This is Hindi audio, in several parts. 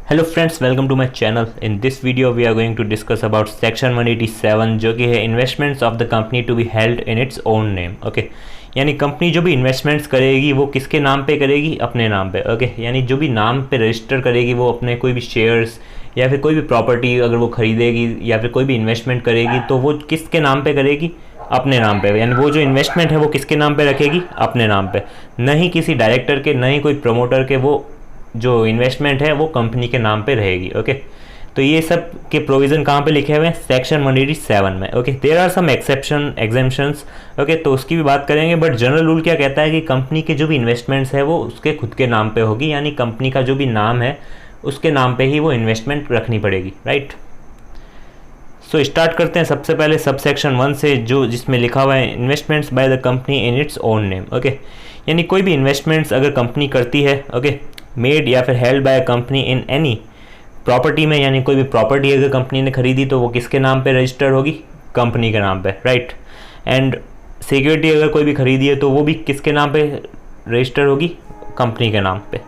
Hello friends, welcome to my channel. In this video we are going to discuss about section 187 जो कि है investments of the company to be held in its own name. Okay, यानी कंपनी जो भी इन्वेस्टमेंट्स करेगी वो किसके नाम पे करेगी? अपने नाम पे। ओके, यानी जो भी नाम पे रजिस्टर करेगी वो अपने कोई भी शेयर्स या फिर कोई भी प्रॉपर्टी अगर वो खरीदेगी या फिर कोई भी इन्वेस्टमेंट करेगी तो वो किसके नाम पे करेगी? अपने नाम पे। यानी वो जो इन्वेस्टमेंट है वो किसके नाम पे रखेगी? अपने नाम पे, नहीं किसी डायरेक्टर के, नहीं कोई प्रमोटर के। वो जो इन्वेस्टमेंट है वो कंपनी के नाम पे रहेगी। ओके, तो ये सब के प्रोविज़न कहाँ पे लिखे हुए हैं? सेक्शन 187 में। Okay, there are some exception exemptions. Okay, तो उसकी भी बात करेंगे, बट जनरल रूल क्या कहता है कि कंपनी के जो भी इन्वेस्टमेंट्स है वो उसके खुद के नाम पे होगी, यानी कंपनी का जो भी नाम है उसके नाम पे ही वो इन्वेस्टमेंट रखनी पड़ेगी। राइट, सो स्टार्ट करते हैं सबसे पहले सब सेक्शन 1 से, जो जिसमें लिखा हुआ है investments bye the company in its own name. Okay, यानी कोई भी इन्वेस्टमेंट्स अगर कंपनी करती है, ओके, मेड या फिर held by company in any property में, यानी कोई भी प्रॉपर्टी अगर कंपनी ने खरीदी तो वो किसके नाम पे रजिस्टर होगी? कंपनी के नाम पे। राइट, एंड सिक्योरिटी अगर कोई भी खरीदी है तो वो भी किसके नाम पे रजिस्टर होगी? कंपनी के नाम पे।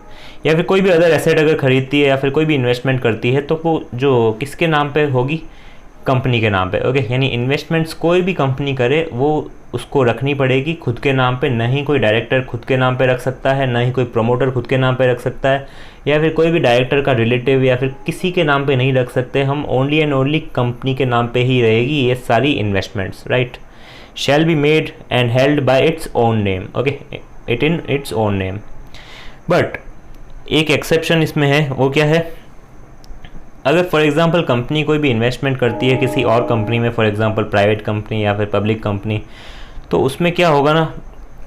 या फिर कोई भी अदर एसेट अगर खरीदती है या फिर कोई भी इन्वेस्टमेंट करती है तो वो जो किसके नाम पे होगी? कंपनी के नाम पे। ओके, यानी इन्वेस्टमेंट्स कोई भी कंपनी करे वो उसको रखनी पड़ेगी खुद के नाम पे। नहीं कोई डायरेक्टर खुद के नाम पे रख सकता है, ना ही कोई प्रमोटर खुद के नाम पे रख सकता है, या फिर कोई भी डायरेक्टर का रिलेटिव या फिर किसी के नाम पे नहीं रख सकते हम। ओनली एंड ओनली कंपनी के नाम पे ही रहेगी ये सारी investments. Right, shall be made and held by it's own name. Okay, it in its own name. But एक एक्सेप्शन इसमें है, वो क्या है? अगर फॉर एग्जांपल कंपनी कोई भी इन्वेस्टमेंट करती है किसी और कंपनी में, फॉर एग्जांपल प्राइवेट कंपनी या फिर पब्लिक कंपनी, तो उसमें क्या होगा ना,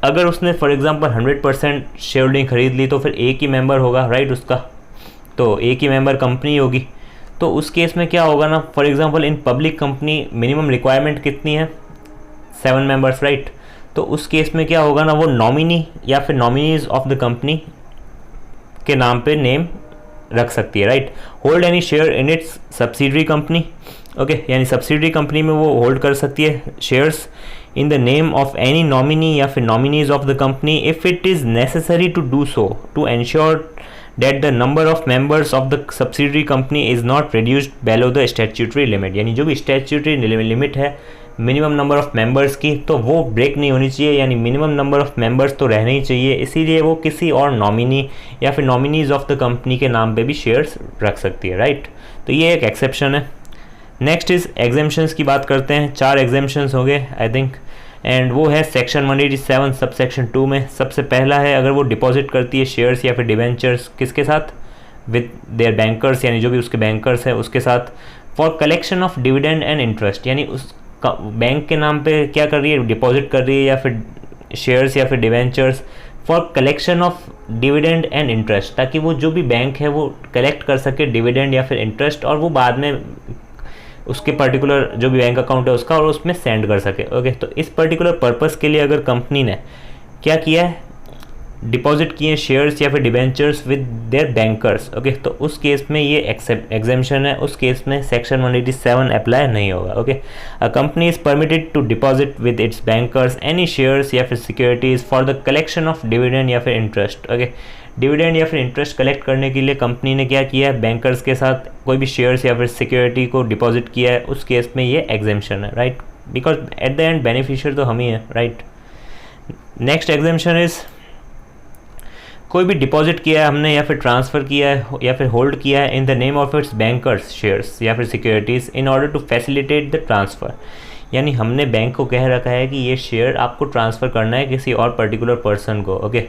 अगर उसने फॉर एग्जांपल 100% शेयर होल्डिंग खरीद ली तो फिर एक ही मेंबर होगा। राइट, उसका तो एक ही मेंबर कंपनी होगी। तो उस केस में क्या होगा ना, for example in public company minimum requirement कितनी है? 7 मेंबर्स। राइट, तो उस केस में क्या होगा ना, वो नॉमिनी या फिर नॉमिनीज ऑफ द कंपनी के नाम पे नेम रख सकती है। Right, hold any share in its subsidiary company. Okay, यानी सब्सिडरी कंपनी में वो होल्ड कर सकती है shares in the name of any nominee या फिर nominees of the company if it is necessary to do so to ensure that the number of members of the subsidiary company is not reduced below the statutory limit. यानी जो भी स्टैट्यूटरी लिमिट है मिनिमम नंबर ऑफ मेंबर्स की, तो वो ब्रेक नहीं होनी चाहिए, यानी मिनिमम नंबर ऑफ मेंबर्स तो रहने ही चाहिए। इसीलिए वो किसी और नॉमिनी या फिर नॉमिनीज ऑफ द कंपनी के नाम पे भी शेयर्स रख सकती है। राइट, तो ये एक एक्सेप्शन है। नेक्स्ट इज एग्जेम्पशंस की बात करते हैं। 4 एग्जेम्पशंस होंगे आई थिंक, एंड वो है सेक्शन 187 सब सेक्शन 2 में। सबसे पहला है, अगर वो डिपॉजिट करती है शेयर्स या फिर डिवेंचर्स किसके साथ? विद देयर बैंकर्स, यानी जो भी उसके बैंकर्स है उसके साथ, for collection of dividend and interest. यानी उस बैंक के नाम पे क्या कर रही है? डिपॉजिट कर रही है या फिर शेयर्स या फिर debentures for collection of dividend and interest, ताकि वो जो भी बैंक है वो कलेक्ट कर सके डिविडेंड या फिर इंटरेस्ट, और वो बाद में उसके पर्टिकुलर जो भी बैंक अकाउंट है उसका और उसमें सेंड कर सके। ओके, तो इस पर्टिकुलर पर्पस के लिए अगर कंपनी ने क्या किया है? डिपॉजिट किए शेयर्स या फिर debentures with their bankers. Okay, तो उस केस में ये एग्जेम्पशन है, उस केस में सेक्शन 187 अप्लाई नहीं होगा। Okay, a company is permitted to deposit with its bankers any shares या फिर securities for the collection of dividend या फिर इंटरेस्ट। ओके, डिविडेंड या फिर इंटरेस्ट कलेक्ट करने के लिए कंपनी ने क्या किया है? बैंकर्स के साथ कोई भी शेयर्स या फिर सिक्योरिटी को डिपॉजिट किया है, उस केस में ये एग्जेम्पशन है। Right, because at the end beneficiary तो हम ही हैं। राइट, नेक्स्ट एग्जेम्पशन इज, कोई भी डिपॉजिट किया है हमने या फिर ट्रांसफ़र किया है या फिर होल्ड किया है in the name of its bankers shares या फिर securities in order to facilitate the transfer. यानी हमने बैंक को कह रखा है कि ये शेयर आपको ट्रांसफ़र करना है किसी और पर्टिकुलर पर्सन को। ओके,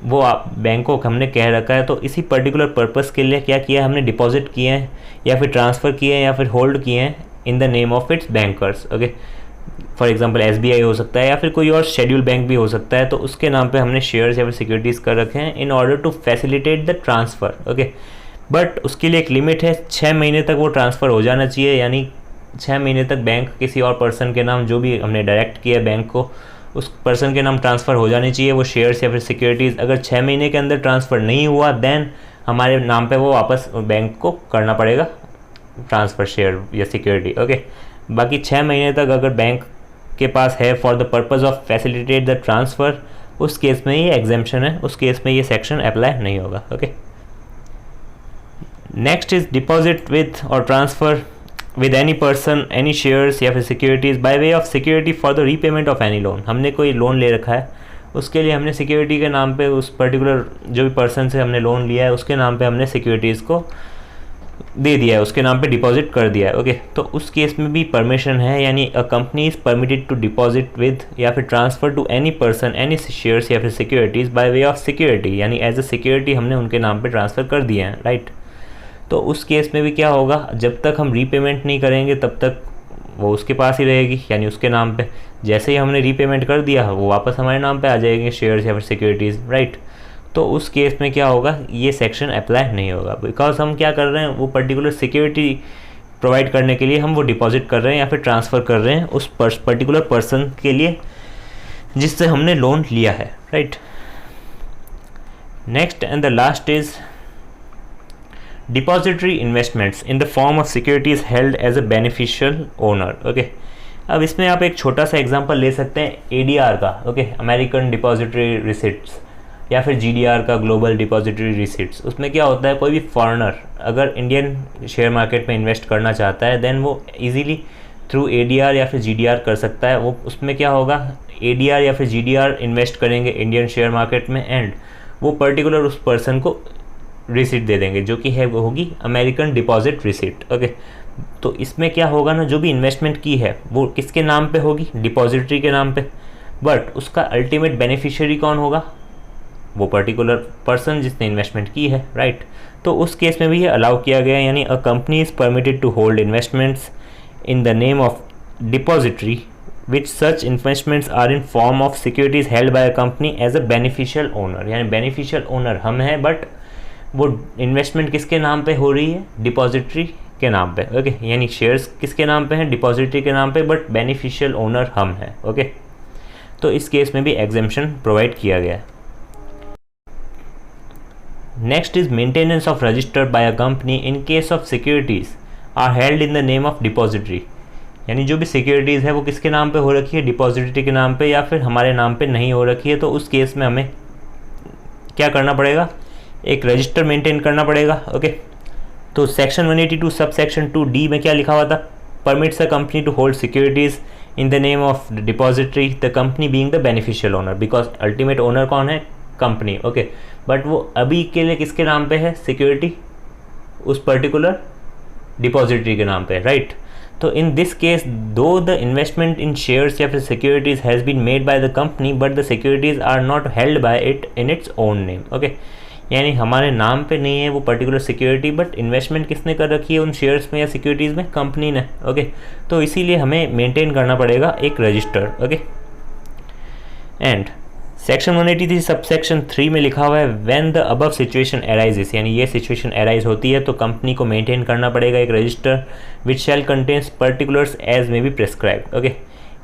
वो आप बैंक को हमने कह रखा है, तो इसी पर्टिकुलर पर्पस के लिए क्या किया? हमने डिपॉजिट किए हैं या फिर ट्रांसफ़र किए हैं या फिर होल्ड किए हैं इन the name of its bankers. Okay, for example SBI हो सकता है या फिर कोई और शेड्यूल बैंक भी हो सकता है, तो उसके नाम पे हमने शेयर्स या फिर सिक्योरिटीज़ कर रखे हैं in order to facilitate the transfer. Okay, but उसके लिए एक लिमिट है, 6 महीने तक वो ट्रांसफ़र हो जाना चाहिए। यानी 6 महीने तक बैंक किसी और पर्सन के नाम, जो भी हमने डायरेक्ट किया बैंक को, उस पर्सन के नाम ट्रांसफ़र हो जानी चाहिए वो शेयर्स या फिर सिक्योरिटीज़। अगर 6 महीने के अंदर ट्रांसफ़र नहीं हुआ देन हमारे नाम पे वो वापस बैंक को करना पड़ेगा ट्रांसफ़र शेयर या सिक्योरिटी। ओके, बाकी 6 महीने तक अगर बैंक के पास है for the purpose of facilitate the transfer, उस केस में ये एग्जेम्पशन है, उस केस में ये सेक्शन अप्लाई नहीं होगा। Okay, next is deposit with or transfer with any person any shares या फिर securities by way of security for the repayment of any loan. हमने कोई लोन ले रखा है, उसके लिए हमने सिक्योरिटी के नाम पे उस पर्टिकुलर जो भी पर्सन से हमने लोन लिया है उसके नाम पे हमने सिक्योरिटीज़ को दे दिया है, उसके नाम पे डिपॉजिट कर दिया है। ओके, तो उस केस में भी परमिशन है, यानी a company is permitted to deposit with या फिर transfer to any person any shares या फिर securities by way of security, यानी एज अ सिक्योरिटी हमने उनके नाम पे ट्रांसफ़र कर दिए हैं, राइट। तो उस केस में भी क्या होगा, जब तक हम रीपेमेंट नहीं करेंगे तब तक वो उसके पास ही रहेगी, यानी उसके नाम पे। जैसे ही हमने रीपेमेंट कर दिया वो वापस हमारे नाम पे आ जाएंगे शेयर्स या फिर सिक्योरिटीज़, राइट। तो उस केस में क्या होगा, ये सेक्शन अप्लाई नहीं होगा, बिकॉज हम क्या कर रहे हैं, वो पर्टिकुलर सिक्योरिटी प्रोवाइड करने के लिए हम वो डिपॉजिट कर रहे हैं या फिर ट्रांसफ़र कर रहे हैं उस पर्टिकुलर पर्सन के लिए जिससे हमने लोन लिया है, right. Next and the last is depository investments in the form of securities held as a beneficial owner. Okay, अब इसमें आप एक छोटा सा एग्जांपल ले सकते हैं ADR का, ओके, अमेरिकन डिपॉजिटरी रिसिट्स, या फिर GDR का, ग्लोबल डिपॉजिटरी रिसिट्स। उसमें क्या होता है, कोई भी फॉरेनर अगर इंडियन शेयर मार्केट में इन्वेस्ट करना चाहता है देन वो इजीली थ्रू ADR या फिर GDR कर सकता है। वो उसमें क्या होगा, ADR या फिर GDR इन्वेस्ट करेंगे इंडियन शेयर मार्केट में एंड वो पर्टिकुलर उस पर्सन को रिसिट दे देंगे जो कि है वो होगी अमेरिकन डिपॉजिट रिसिट। ओके, तो इसमें क्या होगा ना, जो भी इन्वेस्टमेंट की है वो किसके नाम पे होगी, डिपॉजिटरी के नाम पे, बट उसका अल्टीमेट बेनिफिशियरी कौन होगा, वो पर्टिकुलर पर्सन जिसने इन्वेस्टमेंट की है, राइट। तो उस केस में भी ये अलाउ किया गया, यानी a company is permitted to hold investments in the name of depository which such investments are in form of securities held by a company as a beneficial owner, यानी बेनिफिशियल ओनर हम हैं बट वो इन्वेस्टमेंट किसके नाम पे हो रही है, डिपॉजिटरी के नाम पे। ओके, यानी शेयर्स किसके नाम पे हैं, डिपॉजिटरी के नाम पे, बट बेनिफिशियल ओनर हम हैं। ओके, तो इस केस में भी एग्जेम्पशन प्रोवाइड किया गया है। Next is maintenance of register by a company in case of securities are held in the name of depository, यानी जो भी सिक्योरिटीज़ है वो किसके नाम पे हो रखी है, डिपॉजिटरी के नाम पे या फिर हमारे नाम पे नहीं हो रखी है। तो उस केस में हमें क्या करना पड़ेगा, एक रजिस्टर मेंटेन करना पड़ेगा। ओके, तो सेक्शन 182 सब सेक्शन 2D में क्या लिखा हुआ था, permits a company to hold securities in the name of depository, the company being the beneficial owner, because ultimate owner कौन है, कंपनी। ओके, बट वो अभी के लिए किसके नाम पे है, सिक्योरिटी उस पर्टिकुलर डिपॉजिटरी के नाम पे, राइट। तो in this case though the investment in shares या फिर securities has been made by the company but the securities are not held by it in its own name. Okay, यानी हमारे नाम पे नहीं है वो पर्टिकुलर सिक्योरिटी, बट इन्वेस्टमेंट किसने कर रखी है उन शेयर्स में या सिक्योरिटीज़ में, कंपनी ने। ओके, तो इसीलिए हमें मेंटेन करना पड़ेगा एक register. Okay, and section 183 sub section 3 में लिखा हुआ है when the above situation arises, यानी ये सिचुएशन अराइज होती है तो कंपनी को मेंटेन करना पड़ेगा एक register which shall contains particulars as may be prescribed. Okay,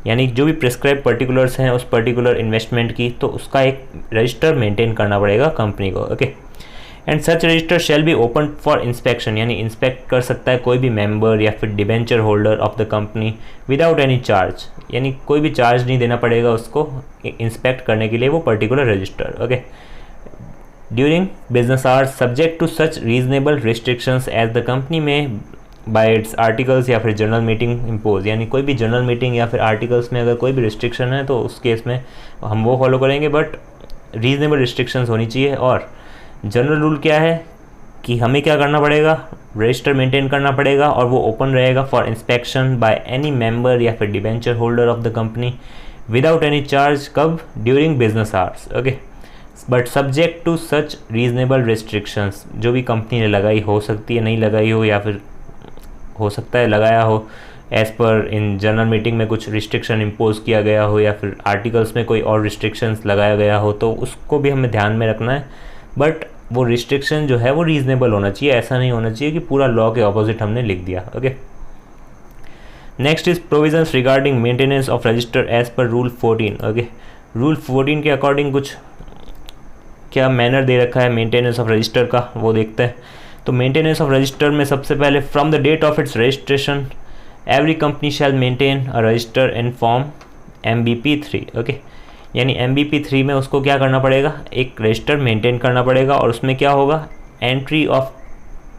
यानी जो भी प्रिस्क्राइब पर्टिकुलर्स हैं उस पर्टिकुलर इन्वेस्टमेंट की, तो उसका एक रजिस्टर मेंटेन करना पड़ेगा कंपनी को। Okay, and such register shall be open for inspection, यानी इंस्पेक्ट कर सकता है कोई भी मेंबर या फिर debenture holder of the company without any charge, यानी कोई भी चार्ज नहीं देना पड़ेगा उसको इंस्पेक्ट करने के लिए वो particular register. Okay, during business hours subject to such reasonable restrictions as the company may by its articles या फिर जनरल मीटिंग इम्पोज, यानी कोई भी जनरल मीटिंग या फिर आर्टिकल्स में अगर कोई भी रिस्ट्रिक्शन है तो उस केस में हम वो फॉलो करेंगे, बट रीजनेबल रिस्ट्रिक्शंस होनी चाहिए। और जनरल रूल क्या है कि हमें क्या करना पड़ेगा, रजिस्टर मेंटेन करना पड़ेगा और वो ओपन रहेगा for inspection by any member या फिर debenture holder of the company without any charge, कब, during business hours. Okay, but subject to such reasonable restrictions, जो भी कंपनी ने लगाई, हो सकती है नहीं लगाई हो या फिर हो सकता है लगाया हो, as per in general meeting में कुछ रिस्ट्रिक्शन इम्पोज किया गया हो या फिर आर्टिकल्स में कोई और रिस्ट्रिक्शंस लगाया गया हो, तो उसको भी हमें ध्यान में रखना है। बट वो रिस्ट्रिक्शन जो है वो रीजनेबल होना चाहिए, ऐसा नहीं होना चाहिए कि पूरा लॉ के ऑपोजिट हमने लिख दिया। Okay, next is provisions regarding maintenance of register as per rule 14। Okay, rule 14 के अकॉर्डिंग कुछ क्या मैनर दे रखा है मेंटेनेंस ऑफ रजिस्टर का, वो देखते हैं। तो मेंटेनेंस ऑफ रजिस्टर में सबसे पहले from the date of its registration every company shall maintain a register in form MBP3। Okay, यानी MBP3 में उसको क्या करना पड़ेगा, एक रजिस्टर मेंटेन करना पड़ेगा और उसमें क्या होगा, entry of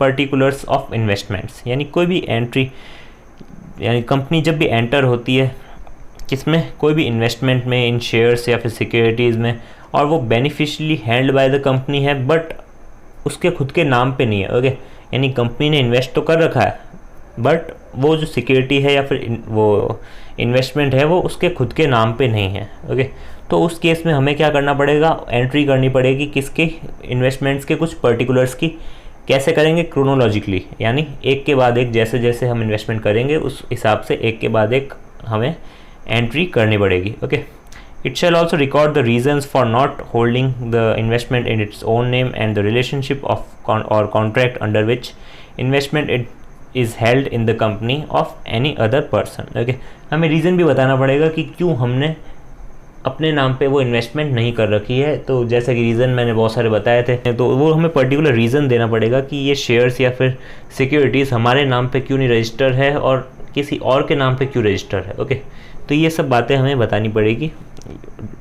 particulars of investments, यानी कोई भी एंट्री, यानी कंपनी जब भी एंटर होती है किसमें, कोई भी इन्वेस्टमेंट में, इन शेयर्स या फिर सिक्योरिटीज़ में, और वो बेनिफिशियली हैंल्ड बाय द कंपनी है बट उसके खुद के नाम पे नहीं है। ओके, यानी कंपनी ने इन्वेस्ट तो कर रखा है बट वो जो सिक्योरिटी है या फिर वो इन्वेस्टमेंट है वो उसके खुद के नाम पे नहीं है। ओके, तो उस केस में हमें क्या करना पड़ेगा, एंट्री करनी पड़ेगी किसके, इन्वेस्टमेंट्स के कुछ पर्टिकुलर्स की। कैसे करेंगे, क्रोनोलॉजिकली, यानी एक के बाद एक, जैसे जैसे हम इन्वेस्टमेंट करेंगे उस हिसाब से एक के बाद एक हमें एंट्री करनी पड़ेगी। Okay, it shall also record the reasons for not holding the investment in its own name and the relationship of or contract under which investment it is held in the company of any other person. Okay, हमें रीज़न भी बताना पड़ेगा कि क्यों हमने अपने नाम पे वो इन्वेस्टमेंट नहीं कर रखी है। तो जैसे कि रीज़न मैंने बहुत सारे बताए थे, तो वो हमें पर्टिकुलर रीज़न देना पड़ेगा कि ये शेयर्स या फिर सिक्योरिटीज़ हमारे नाम पे क्यों नहीं रजिस्टर है और किसी और के नाम पे क्यों रजिस्टर है। ओके, तो ये सब बातें हमें बतानी पड़ेगी,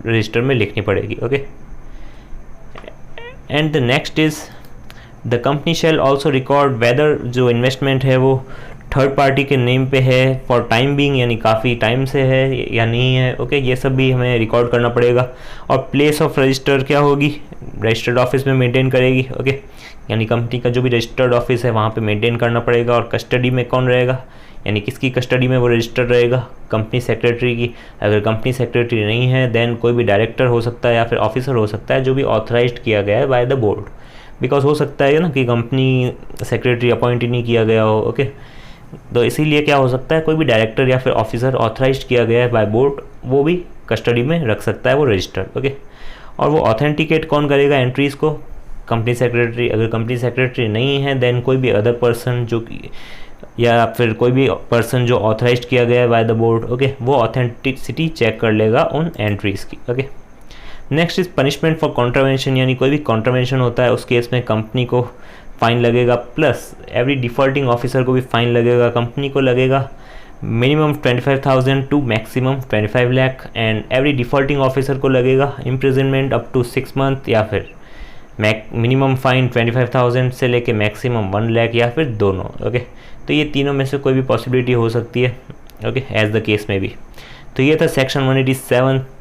रजिस्टर में लिखनी पड़ेगी। Okay, and the next is the company shall also record whether जो इन्वेस्टमेंट है वो थर्ड पार्टी के नेम पे है फॉर टाइम बीइंग, यानी काफ़ी टाइम से है या नहीं है। ओके, ये सब भी हमें रिकॉर्ड करना पड़ेगा। और प्लेस ऑफ रजिस्टर क्या होगी, रजिस्टर्ड ऑफिस में मेंटेन करेगी। ओके, यानी कंपनी का जो भी रजिस्टर्ड ऑफिस है वहाँ पे मेंटेन करना पड़ेगा। और कस्टडी में कौन रहेगा, यानी किसकी कस्टडी में वो रजिस्टर्ड रहेगा, कंपनी सेक्रेटरी की। अगर कंपनी सेक्रेटरी नहीं है देन कोई भी डायरेक्टर हो सकता है या फिर ऑफिसर हो सकता है जो भी ऑथराइज्ड किया गया है बाय द बोर्ड। बिकॉज हो सकता है ना कि कंपनी सेक्रेटरी अपॉइंट ही नहीं किया गया हो। ओके, तो इसीलिए क्या हो सकता है, कोई भी डायरेक्टर या फिर ऑफिसर ऑथराइज्ड किया गया है बाय बोर्ड वो भी कस्टडी में रख सकता है वो रजिस्टर्ड। ओके, और वो ऑथेंटिकेट कौन करेगा एंट्रीज़ को, कंपनी सेक्रेटरी। अगर कंपनी सेक्रेटरी नहीं है देन कोई भी अदर पर्सन जो कि, या फिर कोई भी पर्सन जो ऑथराइज्ड किया गया है बाय द बोर्ड। ओके, वो ऑथेंटिसिटी चेक कर लेगा उन एंट्रीज़ की। Okay, next is punishment for contravention, यानी कोई भी कॉन्ट्रावेंशन होता है उस केस में कंपनी को फ़ाइन लगेगा, प्लस एवरी डिफ़ॉल्टिंग ऑफिसर को भी फ़ाइन लगेगा। कंपनी को लगेगा minimum 25,000 to maximum 25 lakh, and every defaulting officer को लगेगा इम्प्रिजनमेंट अप टू 6 मंथ, या फिर मिनिमम फ़ाइन 25,000 से लेके मैक्सिमम 1 लाख, या फिर दोनों। ओके, तो ये तीनों में से कोई भी पॉसिबिलिटी हो सकती है। ओके, एज द केस में भी। तो ये था सेक्शन 187